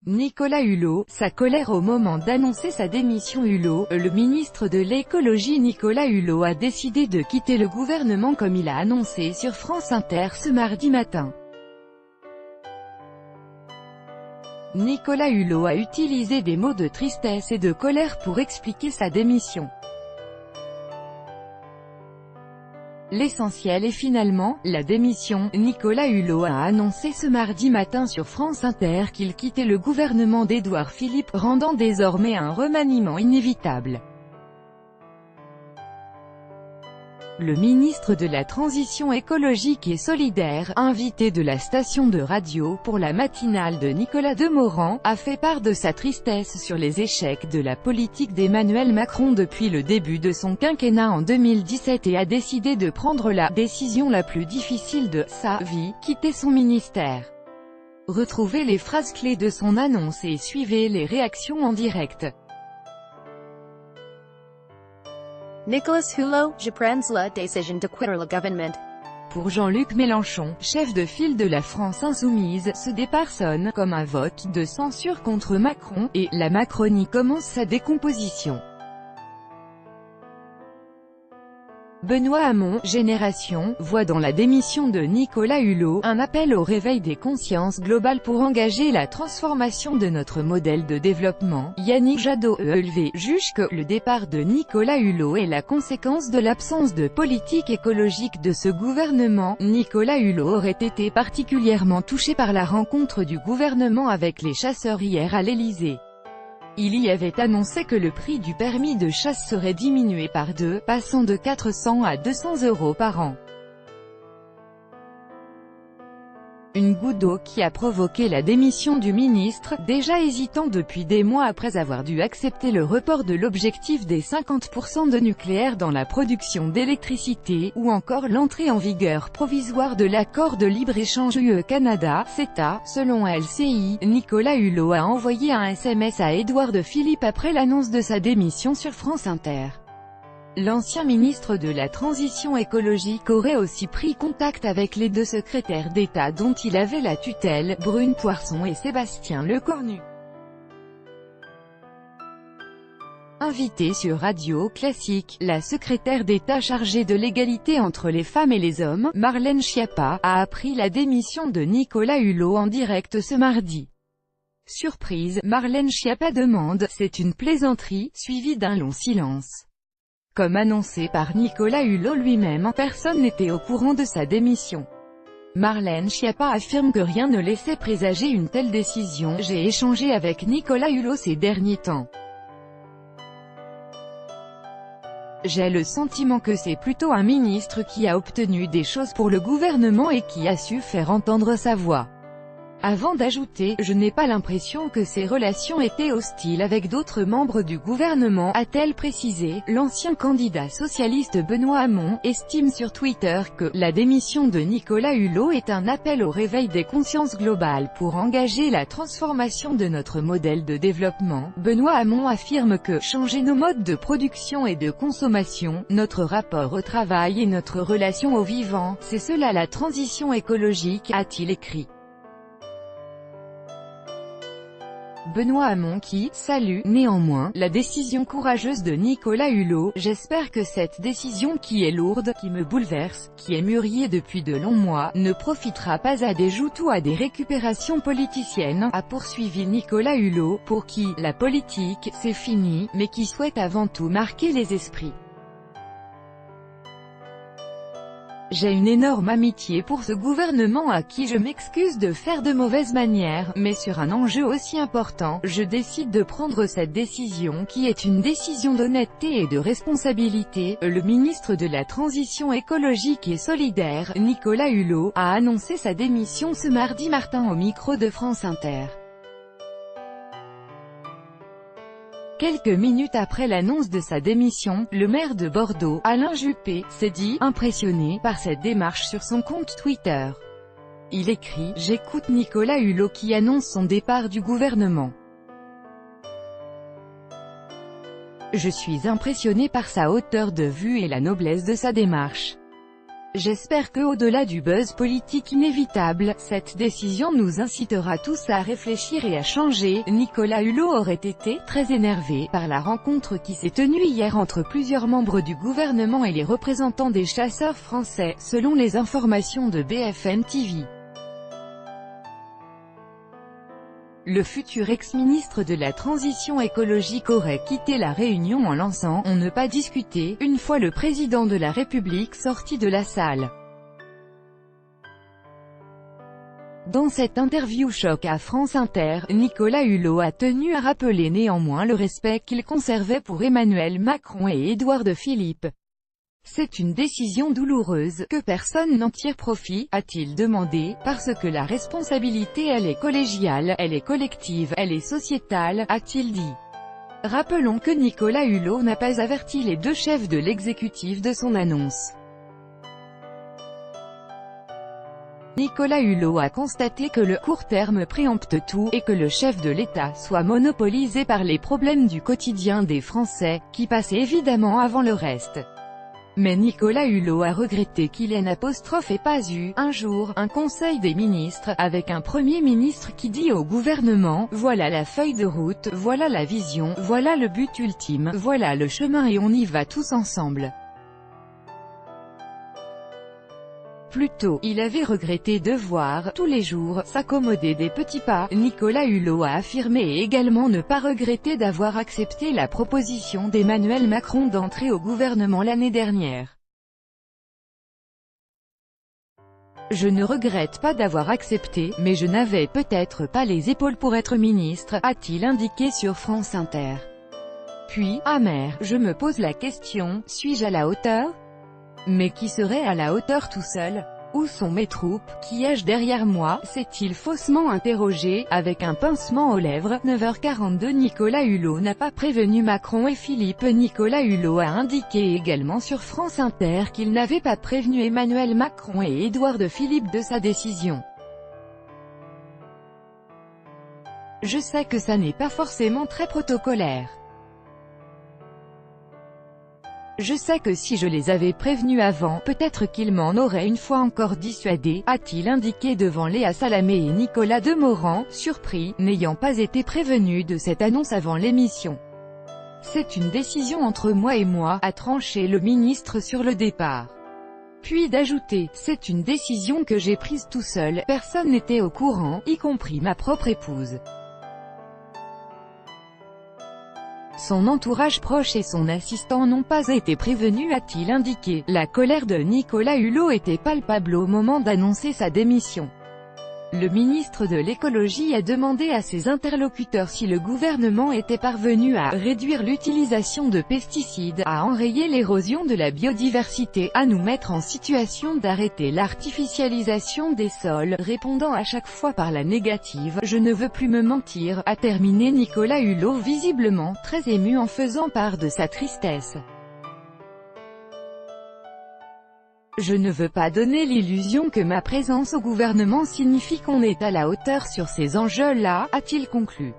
Nicolas Hulot, sa colère au moment d'annoncer sa démission. Le ministre de l'écologie Nicolas Hulot a décidé de quitter le gouvernement comme il a annoncé sur France Inter ce mardi matin. Nicolas Hulot a utilisé des mots de tristesse et de colère pour expliquer sa démission. L'essentiel est finalement la démission. Nicolas Hulot a annoncé ce mardi matin sur France Inter qu'il quittait le gouvernement d'Édouard Philippe, rendant désormais un remaniement inévitable. Le ministre de la Transition écologique et solidaire, invité de la station de radio pour la matinale de Nicolas Demorand, a fait part de sa tristesse sur les échecs de la politique d'Emmanuel Macron depuis le début de son quinquennat en 2017 et a décidé de prendre la décision la plus difficile de sa vie, quitter son ministère. Retrouvez les phrases clés de son annonce et suivez les réactions en direct. Nicolas Hulot, je prends la décision de quitter le gouvernement. Pour Jean-Luc Mélenchon, chef de file de la France insoumise, ce départ sonne comme un vote de censure contre Macron, et la Macronie commence sa décomposition. Benoît Hamon, Génération, voit dans la démission de Nicolas Hulot un appel au réveil des consciences globales pour engager la transformation de notre modèle de développement. Yannick Jadot, ELV, juge que le départ de Nicolas Hulot est la conséquence de l'absence de politique écologique de ce gouvernement. Nicolas Hulot aurait été particulièrement touché par la rencontre du gouvernement avec les chasseurs hier à l'Élysée. Il y avait annoncé que le prix du permis de chasse serait diminué par 2, passant de 400 à 200 € par an. Une goutte d'eau qui a provoqué la démission du ministre, déjà hésitant depuis des mois après avoir dû accepter le report de l'objectif des 50% de nucléaire dans la production d'électricité, ou encore l'entrée en vigueur provisoire de l'accord de libre-échange UE-Canada, CETA. Selon LCI, Nicolas Hulot a envoyé un SMS à Édouard Philippe après l'annonce de sa démission sur France Inter. L'ancien ministre de la Transition écologique aurait aussi pris contact avec les deux secrétaires d'État dont il avait la tutelle, Brune Poirson et Sébastien Lecornu. Invitée sur Radio Classique, la secrétaire d'État chargée de l'égalité entre les femmes et les hommes, Marlène Schiappa, a appris la démission de Nicolas Hulot en direct ce mardi. Surprise, Marlène Schiappa demande « C'est une plaisanterie », suivie d'un long silence. Comme annoncé par Nicolas Hulot lui-même, personne n'était au courant de sa démission. Marlène Schiappa affirme que rien ne laissait présager une telle décision. J'ai échangé avec Nicolas Hulot ces derniers temps. J'ai le sentiment que c'est plutôt un ministre qui a obtenu des choses pour le gouvernement et qui a su faire entendre sa voix. Avant d'ajouter, je n'ai pas l'impression que ses relations étaient hostiles avec d'autres membres du gouvernement, a-t-elle précisé. L'ancien candidat socialiste Benoît Hamon estime sur Twitter que la démission de Nicolas Hulot est un appel au réveil des consciences globales pour engager la transformation de notre modèle de développement. Benoît Hamon affirme que changer nos modes de production et de consommation, notre rapport au travail et notre relation au vivant, c'est cela la transition écologique, a-t-il écrit. Benoît Hamon qui salue néanmoins la décision courageuse de Nicolas Hulot. J'espère que cette décision qui est lourde, qui me bouleverse, qui est mûrie depuis de longs mois, ne profitera pas à des joutes ou à des récupérations politiciennes, a poursuivi Nicolas Hulot, pour qui la politique, c'est fini, mais qui souhaite avant tout marquer les esprits. J'ai une énorme amitié pour ce gouvernement à qui je m'excuse de faire de mauvaises manières, mais sur un enjeu aussi important, je décide de prendre cette décision qui est une décision d'honnêteté et de responsabilité. Le ministre de la Transition écologique et solidaire, Nicolas Hulot, a annoncé sa démission ce mardi matin au micro de France Inter. Quelques minutes après l'annonce de sa démission, le maire de Bordeaux, Alain Juppé, s'est dit impressionné par cette démarche sur son compte Twitter. Il écrit « J'écoute Nicolas Hulot qui annonce son départ du gouvernement. Je suis impressionné par sa hauteur de vue et la noblesse de sa démarche. J'espère que au-delà du buzz politique inévitable, cette décision nous incitera tous à réfléchir et à changer. Nicolas Hulot aurait été très énervé par la rencontre qui s'est tenue hier entre plusieurs membres du gouvernement et les représentants des chasseurs français, selon les informations de BFM TV. Le futur ex-ministre de la Transition écologique aurait quitté la réunion en lançant « On ne pas discuter » une fois le président de la République sorti de la salle. Dans cette interview choc à France Inter, Nicolas Hulot a tenu à rappeler néanmoins le respect qu'il conservait pour Emmanuel Macron et Édouard Philippe. C'est une décision douloureuse, que personne n'en tire profit, a-t-il demandé, parce que la responsabilité elle est collégiale, elle est collective, elle est sociétale, a-t-il dit. Rappelons que Nicolas Hulot n'a pas averti les deux chefs de l'exécutif de son annonce. Nicolas Hulot a constaté que le court terme préempte tout, et que le chef de l'État soit monopolisé par les problèmes du quotidien des Français, qui passent évidemment avant le reste. Mais Nicolas Hulot a regretté qu'il n'ait pas eu, un jour, un conseil des ministres, avec un Premier ministre qui dit au gouvernement « Voilà la feuille de route, voilà la vision, voilà le but ultime, voilà le chemin et on y va tous ensemble ». Plutôt, il avait regretté devoir, tous les jours, s'accommoder des petits pas. Nicolas Hulot a affirmé et également ne pas regretter d'avoir accepté la proposition d'Emmanuel Macron d'entrer au gouvernement l'année dernière. Je ne regrette pas d'avoir accepté, mais je n'avais peut-être pas les épaules pour être ministre, a-t-il indiqué sur France Inter. Puis, amer, je me pose la question, suis-je à la hauteur ? Mais qui serait à la hauteur tout seul? Où sont mes troupes? Qui ai-je derrière moi? S'est-il faussement interrogé, avec un pincement aux lèvres. 9h42 Nicolas Hulot n'a pas prévenu Macron et Philippe. Nicolas Hulot a indiqué également sur France Inter qu'il n'avait pas prévenu Emmanuel Macron et Édouard Philippe de sa décision. Je sais que ça n'est pas forcément très protocolaire. Je sais que si je les avais prévenus avant, peut-être qu'ils m'en auraient une fois encore dissuadé, a-t-il indiqué devant Léa Salamé et Nicolas Demorand, surpris, n'ayant pas été prévenu de cette annonce avant l'émission. C'est une décision entre moi et moi, a tranché le ministre sur le départ. Puis d'ajouter, c'est une décision que j'ai prise tout seul, personne n'était au courant, y compris ma propre épouse. Son entourage proche et son assistant n'ont pas été prévenus, a-t-il indiqué. La colère de Nicolas Hulot était palpable au moment d'annoncer sa démission. Le ministre de l'écologie a demandé à ses interlocuteurs si le gouvernement était parvenu à réduire l'utilisation de pesticides, à enrayer l'érosion de la biodiversité, à nous mettre en situation d'arrêter l'artificialisation des sols, répondant à chaque fois par la négative. Je ne veux plus me mentir, a terminé Nicolas Hulot, visiblement très ému en faisant part de sa tristesse. Je ne veux pas donner l'illusion que ma présence au gouvernement signifie qu'on est à la hauteur sur ces enjeux-là, a-t-il conclu.